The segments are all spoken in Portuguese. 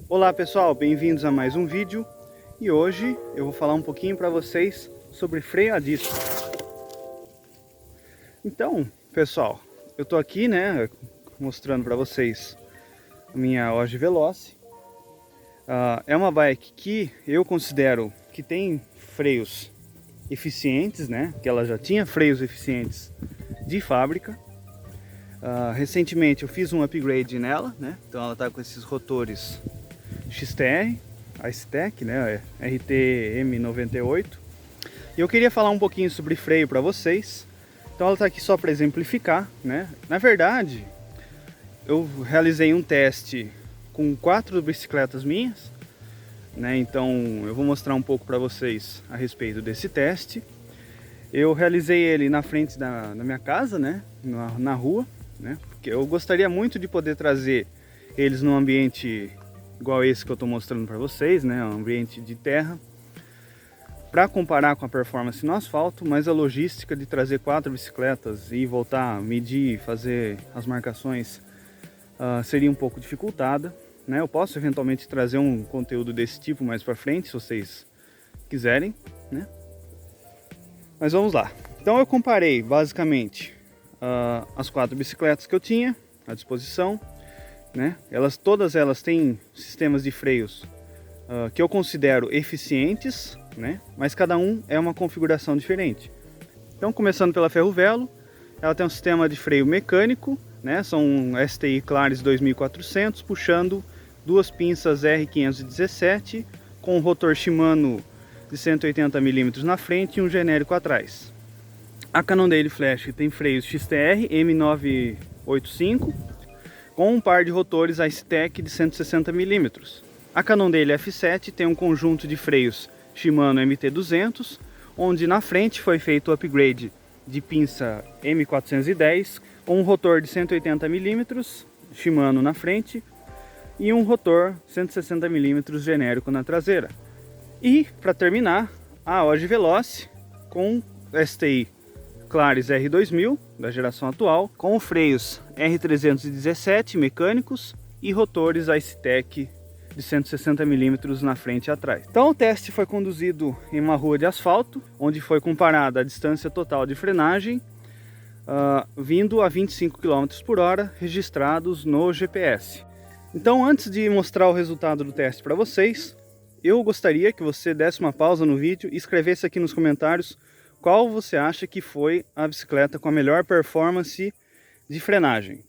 Olá pessoal, bem-vindos a mais um vídeo e hoje eu vou falar um pouquinho para vocês sobre freio a disco. Então pessoal, eu tô aqui mostrando para vocês a minha Oge Veloce. É uma bike que eu considero que tem freios eficientes, que ela já tinha freios eficientes de fábrica. Recentemente eu fiz um upgrade nela, então ela está com esses rotores XTR, a STEC, RTM98. E eu queria falar um pouquinho sobre freio para vocês. Então ela está aqui só para exemplificar, Na verdade, eu realizei um teste com 4 bicicletas minhas, Então eu vou mostrar um pouco para vocês a respeito desse teste. Eu realizei ele na frente da minha casa, na rua, porque eu gostaria muito de poder trazer eles num ambiente igual esse que eu estou mostrando para vocês, um ambiente de terra, para comparar com a performance no asfalto, mas a logística de trazer 4 bicicletas e voltar, medir, fazer as marcações seria um pouco dificultada, Eu posso eventualmente trazer um conteúdo desse tipo mais para frente, se vocês quiserem, Mas vamos lá. Então eu comparei basicamente as 4 bicicletas que eu tinha à disposição, Todas elas têm sistemas de freios que eu considero eficientes, mas cada um é uma configuração diferente. Então, começando pela Ferro-Velo, ela tem um sistema de freio mecânico, são STI Claris 2400 puxando 2 pinças R517 com um rotor Shimano de 180 mm na frente e um genérico atrás. A Cannondale Flash tem freios XTR M985 com um par de rotores STEC de 160 mm. A Cannondale F7 tem um conjunto de freios Shimano MT200, onde na frente foi feito o upgrade de pinça M410 com um rotor de 180 mm Shimano na frente e um rotor 160 mm genérico na traseira. E para terminar, a Oge Veloce com STI Claris R2000 da geração atual, com freios R317 mecânicos e rotores STEC de 160 mm na frente e atrás. Então o teste foi conduzido em uma rua de asfalto, onde foi comparada a distância total de frenagem, vindo a 25 km por hora, registrados no GPS. Então, antes de mostrar o resultado do teste para vocês, eu gostaria que você desse uma pausa no vídeo e escrevesse aqui nos comentários qual você acha que foi a bicicleta com a melhor performance de frenagem.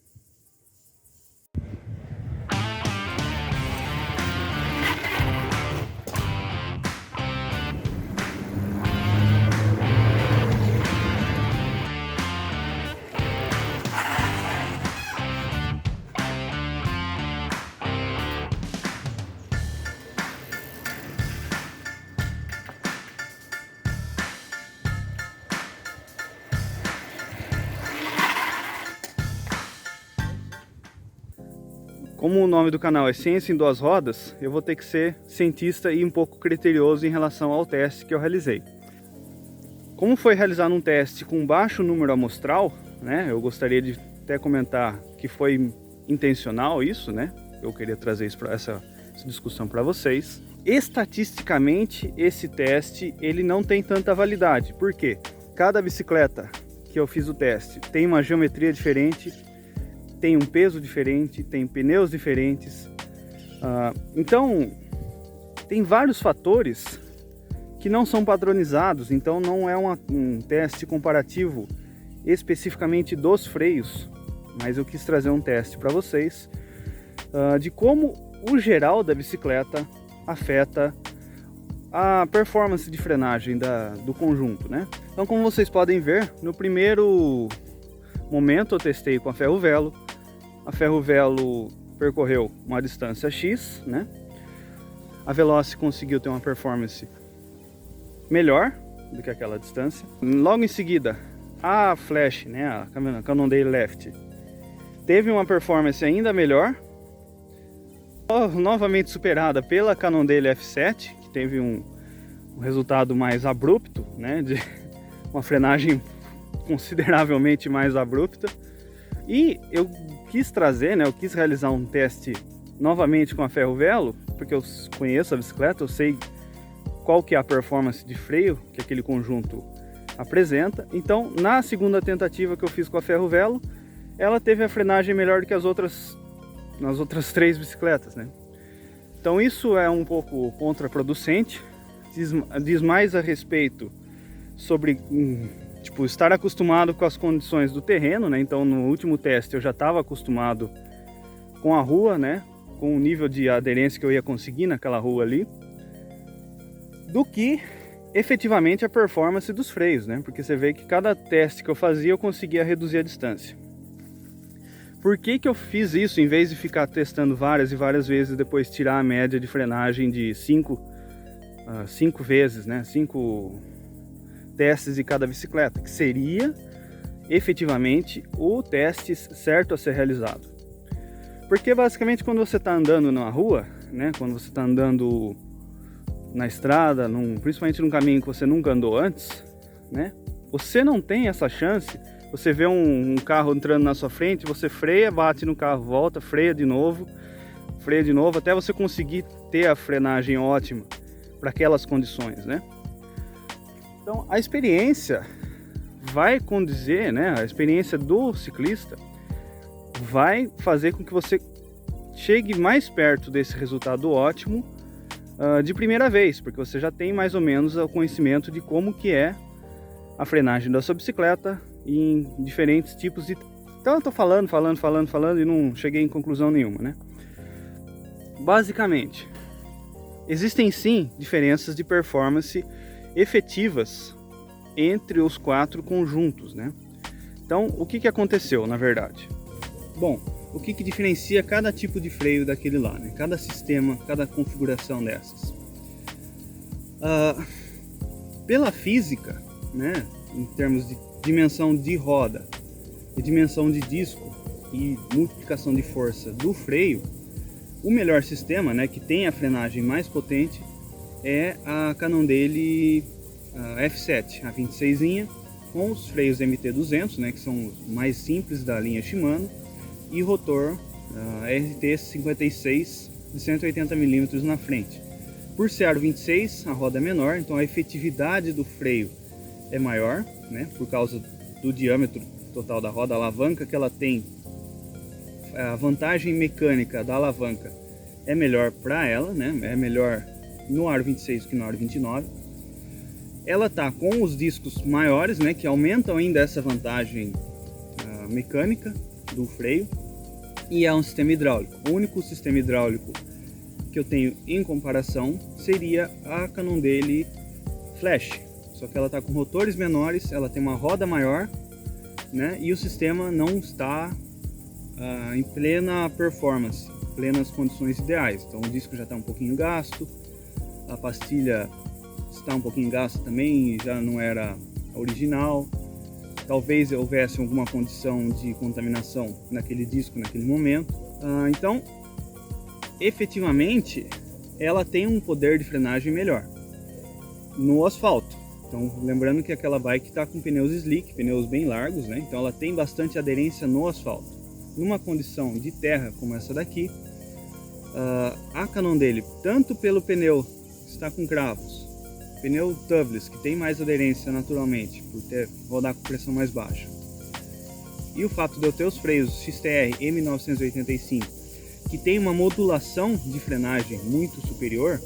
Como o nome do canal é Ciência em Duas Rodas, eu vou ter que ser cientista e um pouco criterioso em relação ao teste que eu realizei. Como foi realizado um teste com baixo número amostral, eu gostaria de até comentar que foi intencional isso, Eu queria trazer essa discussão para vocês. Estatisticamente, esse teste ele não tem tanta validade, porque cada bicicleta que eu fiz o teste tem uma geometria diferente, tem um peso diferente, tem pneus diferentes, então tem vários fatores que não são padronizados, então não é um teste comparativo especificamente dos freios, mas eu quis trazer um teste para vocês de como o geral da bicicleta afeta a performance de frenagem do conjunto, Então, como vocês podem ver, no primeiro momento eu testei com a Ferro-Velo. A Ferro-Velo percorreu uma distância X, A Veloce conseguiu ter uma performance melhor do que aquela distância. Logo em seguida, a Flash, a Cannondale Left, teve uma performance ainda melhor, novamente superada pela Cannondale F7, que teve um resultado mais abrupto, de uma frenagem consideravelmente mais abrupta. E eu quis trazer, eu quis realizar um teste novamente com a ferro velo, porque eu conheço a bicicleta, eu sei qual que é a performance de freio que aquele conjunto apresenta. Então, na segunda tentativa que eu fiz com a ferro velo, ela teve a frenagem melhor do que nas outras 3 bicicletas, né? Então isso é um pouco contraproducente, diz mais a respeito sobre tipo, estar acostumado com as condições do terreno, né? Então no último teste eu já estava acostumado com a rua, né? Com o nível de aderência que eu ia conseguir naquela rua ali, do que efetivamente a performance dos freios, né? Porque você vê que cada teste que eu fazia eu conseguia reduzir a distância. Por que eu fiz isso em vez de ficar testando várias e várias vezes e depois tirar a média de frenagem de 5 vezes, né? 5 testes de cada bicicleta, que seria efetivamente o teste certo a ser realizado. Porque basicamente quando você está andando na rua, né? Quando você está andando na estrada, principalmente num caminho que você nunca andou antes, né? Você não tem essa chance. Você vê um carro entrando na sua frente, você freia, bate no carro, volta, freia de novo, até você conseguir ter a frenagem ótima para aquelas condições, né? Então a experiência vai condizer, né? A experiência do ciclista vai fazer com que você chegue mais perto desse resultado ótimo de primeira vez, porque você já tem mais ou menos o conhecimento de como que é a frenagem da sua bicicleta em diferentes tipos de... Então eu tô falando e não cheguei em conclusão nenhuma, né? Basicamente, existem sim diferenças de performance efetivas entre os 4 conjuntos, né? Então, o que aconteceu, na verdade? Bom, o que diferencia cada tipo de freio daquele lá, né? Cada sistema, cada configuração dessas. Pela física, né? Em termos de dimensão de roda, e dimensão de disco e multiplicação de força do freio, o melhor sistema, né, que tem a frenagem mais potente é a Cannondale F7, a 26zinha, com os freios MT200, né, que são os mais simples da linha Shimano, e rotor RT56 de 180 mm na frente. Por ser aro 26, a roda é menor, então a efetividade do freio é maior, né, por causa do diâmetro total da roda, a alavanca que ela tem, a vantagem mecânica da alavanca é melhor para ela, né, é melhor no aro 26 que no aro 29. Ela tá com os discos maiores, né, que aumentam ainda essa vantagem mecânica do freio, e é um sistema hidráulico. O único sistema hidráulico que eu tenho em comparação seria a Cannondale Flash. Só que ela está com rotores menores, ela tem uma roda maior, né? E o sistema não está em plena performance, plenas condições ideais. Então o disco já está um pouquinho gasto, a pastilha está um pouquinho gasta também, já não era a original. Talvez houvesse alguma condição de contaminação naquele disco naquele momento. Então, efetivamente, ela tem um poder de frenagem melhor no asfalto. Então, lembrando que aquela bike está com pneus slick, pneus bem largos, né? Então ela tem bastante aderência no asfalto. Numa condição de terra como essa daqui, a Cannondale, tanto pelo pneu que está com cravos, pneu tubeless, que tem mais aderência naturalmente, por rodar com pressão mais baixa, e o fato de eu ter os freios XTR M985, que tem uma modulação de frenagem muito superior,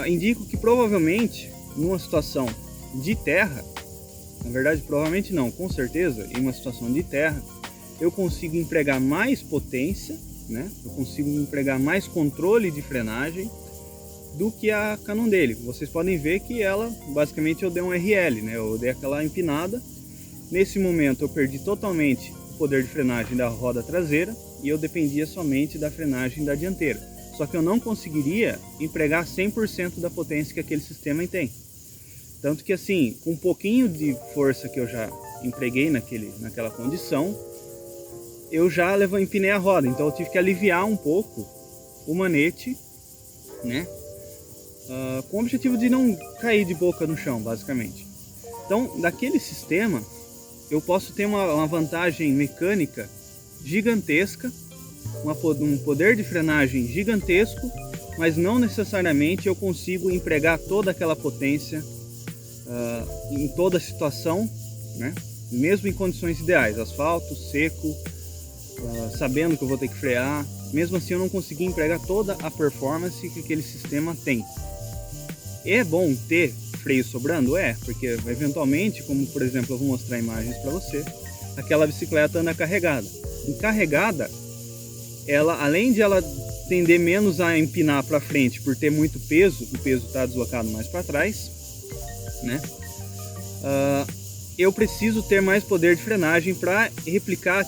indico que provavelmente numa situação de terra, na verdade provavelmente não, com certeza, em uma situação de terra, eu consigo empregar mais potência, né? Eu consigo empregar mais controle de frenagem do que a Cannondale. Vocês podem ver que ela, basicamente eu dei um RL, né? Eu dei aquela empinada. Nesse momento eu perdi totalmente o poder de frenagem da roda traseira e eu dependia somente da frenagem da dianteira. Só que eu não conseguiria empregar 100% da potência que aquele sistema tem. Tanto que assim, com um pouquinho de força que eu já empreguei naquela condição, eu já empinei a roda. Então eu tive que aliviar um pouco o manete, né? Com o objetivo de não cair de boca no chão, basicamente. Então, daquele sistema, eu posso ter uma vantagem mecânica gigantesca um poder de frenagem gigantesco, mas não necessariamente eu consigo empregar toda aquela potência em toda a situação, né? Mesmo em condições ideais, asfalto, seco, sabendo que eu vou ter que frear, mesmo assim eu não consegui empregar toda a performance que aquele sistema tem. É bom ter freio sobrando? É, porque eventualmente, como por exemplo eu vou mostrar imagens para você, aquela bicicleta anda carregada. Em carregada, ela, além de ela tender menos a empinar para frente por ter muito peso, o peso está deslocado mais para trás, né? Eu preciso ter mais poder de frenagem para replicar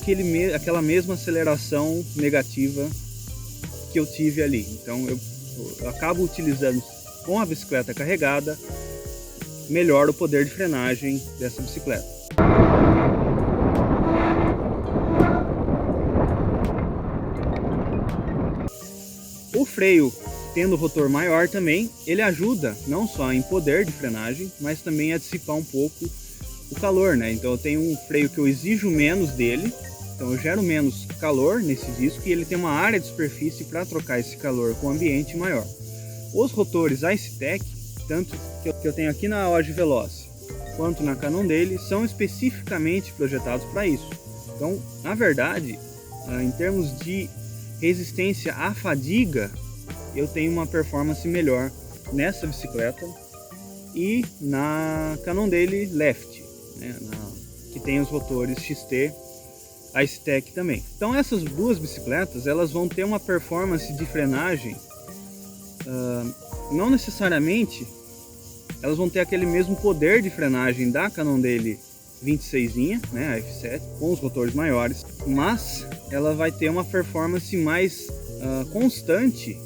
aquela mesma aceleração negativa que eu tive ali. Então eu acabo utilizando com a bicicleta carregada melhor o poder de frenagem dessa bicicleta. O freio, tendo o rotor maior também, ele ajuda não só em poder de frenagem, mas também a dissipar um pouco o calor, né? Então eu tenho um freio que eu exijo menos dele, então eu gero menos calor nesse disco e ele tem uma área de superfície para trocar esse calor com o ambiente maior. Os rotores Icetec, tanto que eu tenho aqui na Oge Veloce quanto na Cannondale, são especificamente projetados para isso. Então, na verdade, em termos de resistência à fadiga, eu tenho uma performance melhor nessa bicicleta e na Cannondale Left, né, que tem os rotores XT Icetec também. Então essas duas bicicletas elas vão ter uma performance de frenagem, não necessariamente elas vão ter aquele mesmo poder de frenagem da Cannondale 26, né, a F7, com os rotores maiores, mas ela vai ter uma performance mais constante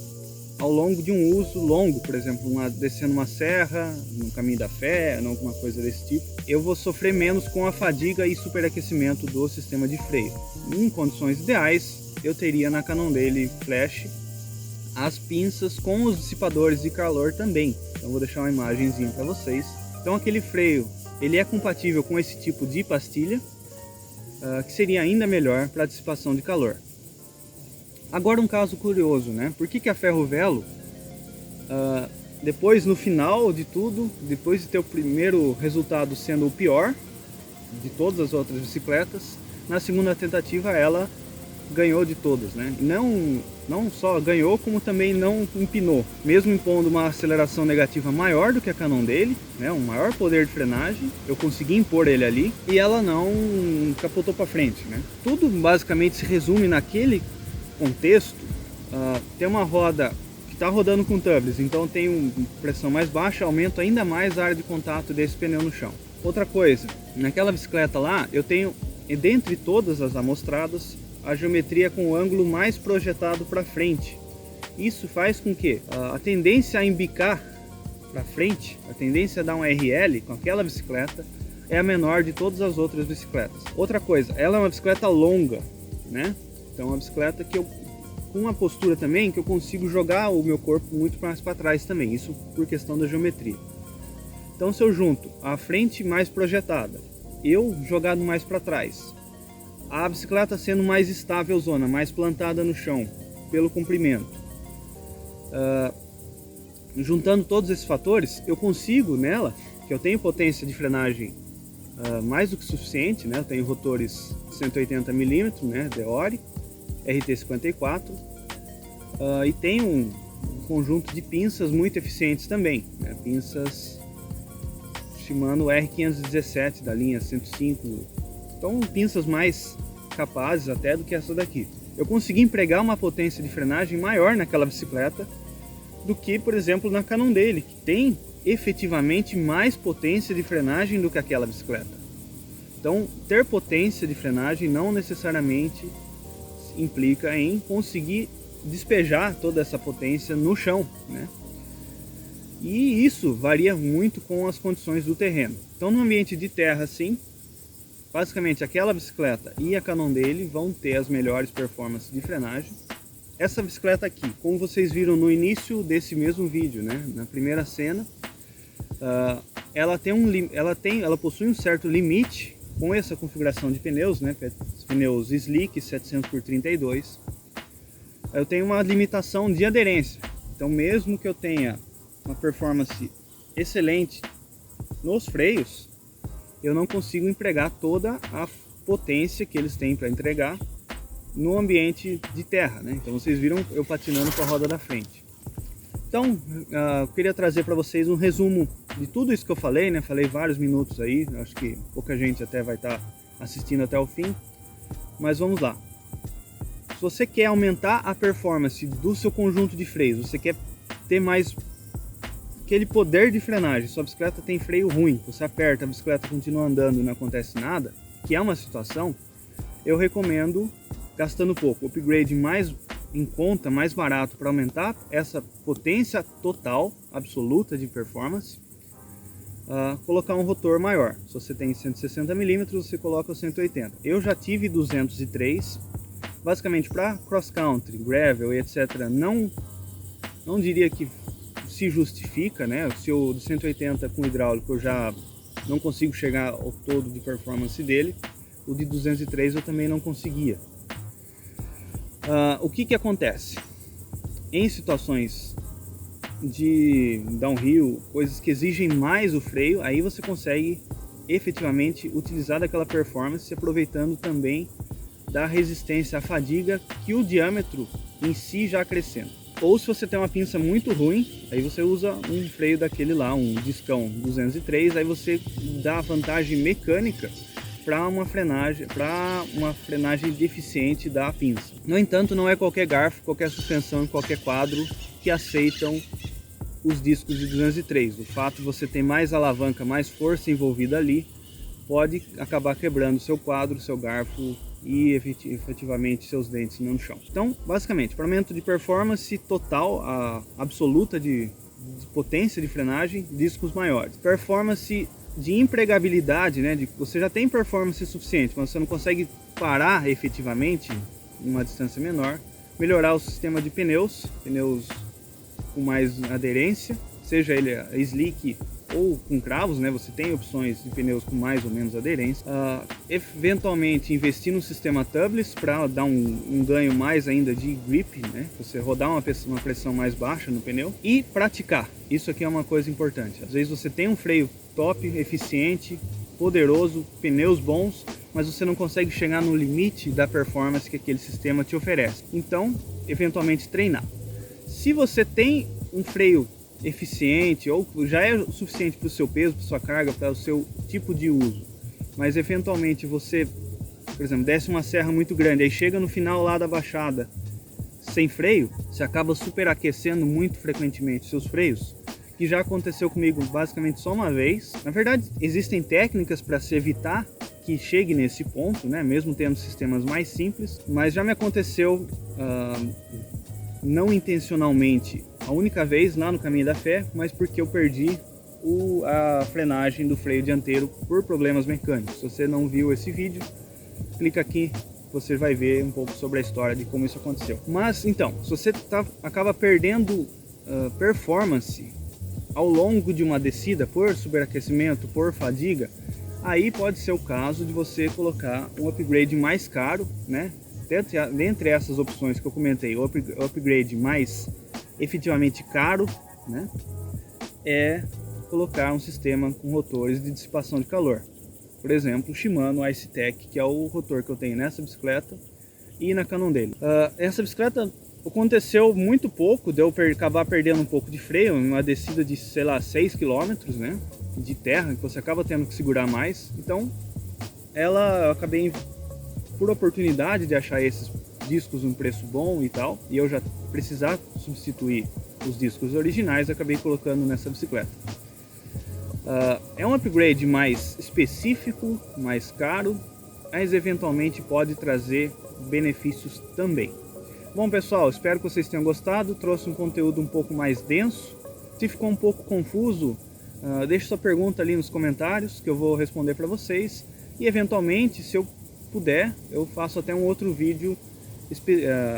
ao longo de um uso longo, por exemplo, descendo uma serra, no caminho da fé, alguma coisa desse tipo. Eu vou sofrer menos com a fadiga e superaquecimento do sistema de freio. Em condições ideais, eu teria na Cannondale Flash as pinças com os dissipadores de calor também. Então vou deixar uma imagenzinha para vocês. Então aquele freio, ele é compatível com esse tipo de pastilha, que seria ainda melhor para dissipação de calor. Agora um caso curioso, né? Por que a Ferrovelo, depois no final de tudo, depois de ter o primeiro resultado sendo o pior de todas as outras bicicletas, na segunda tentativa ela ganhou de todas, né? Não só ganhou, como também não empinou, mesmo impondo uma aceleração negativa maior do que a Cannondale, né? Um maior poder de frenagem, eu consegui impor ele ali e ela não capotou para frente, né? Tudo basicamente se resume naquele contexto. Tem uma roda que está rodando com tubeless, então tem uma pressão mais baixa, aumenta ainda mais a área de contato desse pneu no chão. Outra coisa, naquela bicicleta lá, eu tenho, dentre todas as amostradas, a geometria com o ângulo mais projetado para frente. Isso faz com que a tendência a embicar para frente, a tendência a dar um RL com aquela bicicleta é a menor de todas as outras bicicletas. Outra coisa, ela é uma bicicleta longa, né? Então é uma bicicleta que com uma postura também que eu consigo jogar o meu corpo muito mais para trás também, isso por questão da geometria. Então se eu junto a frente mais projetada, eu jogado mais para trás, a bicicleta sendo mais estável zona, mais plantada no chão pelo comprimento, juntando todos esses fatores, eu consigo nela, que eu tenho potência de frenagem mais do que suficiente, né? Eu tenho rotores 180 mm, né, Deore, RT54, e tem um conjunto de pinças muito eficientes também, né? Pinças Shimano R517 da linha 105, então pinças mais capazes até do que essa daqui. Eu consegui empregar uma potência de frenagem maior naquela bicicleta do que, por exemplo, na Cannondale, que tem efetivamente mais potência de frenagem do que aquela bicicleta. Então, ter potência de frenagem não necessariamente implica em conseguir despejar toda essa potência no chão, né? E isso varia muito com as condições do terreno. Então, no ambiente de terra, sim, basicamente aquela bicicleta e a Cannondale vão ter as melhores performances de frenagem. Essa bicicleta aqui, como vocês viram no início desse mesmo vídeo, né, na primeira cena, ela possui um certo limite com essa configuração de pneus, né, pneus slick 700 por 32, eu tenho uma limitação de aderência. Então mesmo que eu tenha uma performance excelente nos freios, eu não consigo empregar toda a potência que eles têm para entregar no ambiente de terra, né? Então vocês viram eu patinando com a roda da frente. Então, eu queria trazer para vocês um resumo de tudo isso que eu falei, né? Falei vários minutos aí, acho que pouca gente até vai estar assistindo até o fim, mas vamos lá. Se você quer aumentar a performance do seu conjunto de freios, você quer ter mais aquele poder de frenagem, sua bicicleta tem freio ruim, você aperta, a bicicleta continua andando e não acontece nada, que é uma situação, eu recomendo, gastando pouco, o upgrade mais em conta, mais barato para aumentar essa potência total, absoluta de performance, colocar um rotor maior. Se você tem 160 mm, você coloca o 180. Eu já tive 203, basicamente para cross country, gravel e etc. Não diria que se justifica, né? Se o de 180 com hidráulico eu já não consigo chegar ao todo de performance dele, o de 203 eu também não conseguia. O que acontece? Em situações de downhill, coisas que exigem mais o freio, aí você consegue efetivamente utilizar daquela performance, aproveitando também da resistência à fadiga que o diâmetro em si já acrescenta. Ou se você tem uma pinça muito ruim, aí você usa um freio daquele lá, um discão 203, aí você dá a vantagem mecânica para uma frenagem deficiente da pinça. No entanto, não é qualquer garfo, qualquer suspensão e qualquer quadro que aceitam os discos de 203. O fato de você ter mais alavanca, mais força envolvida ali, pode acabar quebrando seu quadro, seu garfo e efetivamente seus dentes no chão. Então, basicamente, para aumento de performance total, absoluta de potência de frenagem, discos maiores. Performance de empregabilidade, né? Você já tem performance suficiente, mas você não consegue parar efetivamente em uma distância menor. Melhorar o sistema de pneus com mais aderência, seja ele slick ou com cravos, né? Você tem opções de pneus com mais ou menos aderência. Eventualmente investir no sistema tubeless para dar um ganho mais ainda de grip, né? Você rodar uma pressão mais baixa no pneu e praticar. Isso aqui é uma coisa importante. Às vezes você tem um freio top, eficiente, poderoso, pneus bons, mas você não consegue chegar no limite da performance que aquele sistema te oferece. Então, eventualmente treinar. Se você tem um freio eficiente ou já é suficiente para o seu peso, para sua carga, para o seu tipo de uso, mas eventualmente você, por exemplo, desce uma serra muito grande, aí chega no final lá da baixada sem freio, você acaba superaquecendo muito frequentemente seus freios, que já aconteceu comigo basicamente só uma vez. Na verdade, existem técnicas para se evitar que chegue nesse ponto, né? Mesmo tendo sistemas mais simples, mas já me aconteceu não intencionalmente a única vez lá no Caminho da Fé, mas porque eu perdi a frenagem do freio dianteiro por problemas mecânicos. Se você não viu esse vídeo, clica aqui, você vai ver um pouco sobre a história de como isso aconteceu. Mas então, se você acaba perdendo performance ao longo de uma descida por superaquecimento, por fadiga, aí pode ser o caso de você colocar um upgrade mais caro, né? Dentre essas opções que eu comentei, o upgrade mais efetivamente caro, né, é colocar um sistema com rotores de dissipação de calor. Por exemplo, o Shimano Ice-Tech, que é o rotor que eu tenho nessa bicicleta e na Cannondale. Essa bicicleta aconteceu muito pouco de eu acabar perdendo um pouco de freio em uma descida de, sei lá, 6 km, né, de terra, que você acaba tendo que segurar mais. Então, eu acabei, por oportunidade de achar esses discos um preço bom e tal, e eu já precisar substituir os discos originais, acabei colocando nessa bicicleta. É um upgrade mais específico, mais caro, mas eventualmente pode trazer benefícios também. Bom pessoal, espero que vocês tenham gostado, trouxe um conteúdo um pouco mais denso. Se ficou um pouco confuso, deixe sua pergunta ali nos comentários que eu vou responder para vocês, e eventualmente, se eu puder, eu faço até um outro vídeo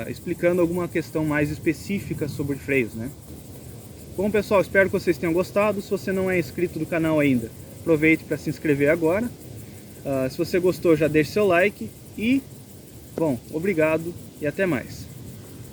explicando alguma questão mais específica sobre freios, né? Bom pessoal, espero que vocês tenham gostado. Se você não é inscrito do canal ainda, aproveite para se inscrever agora. Se você gostou, já deixe seu like e, bom, obrigado e até mais.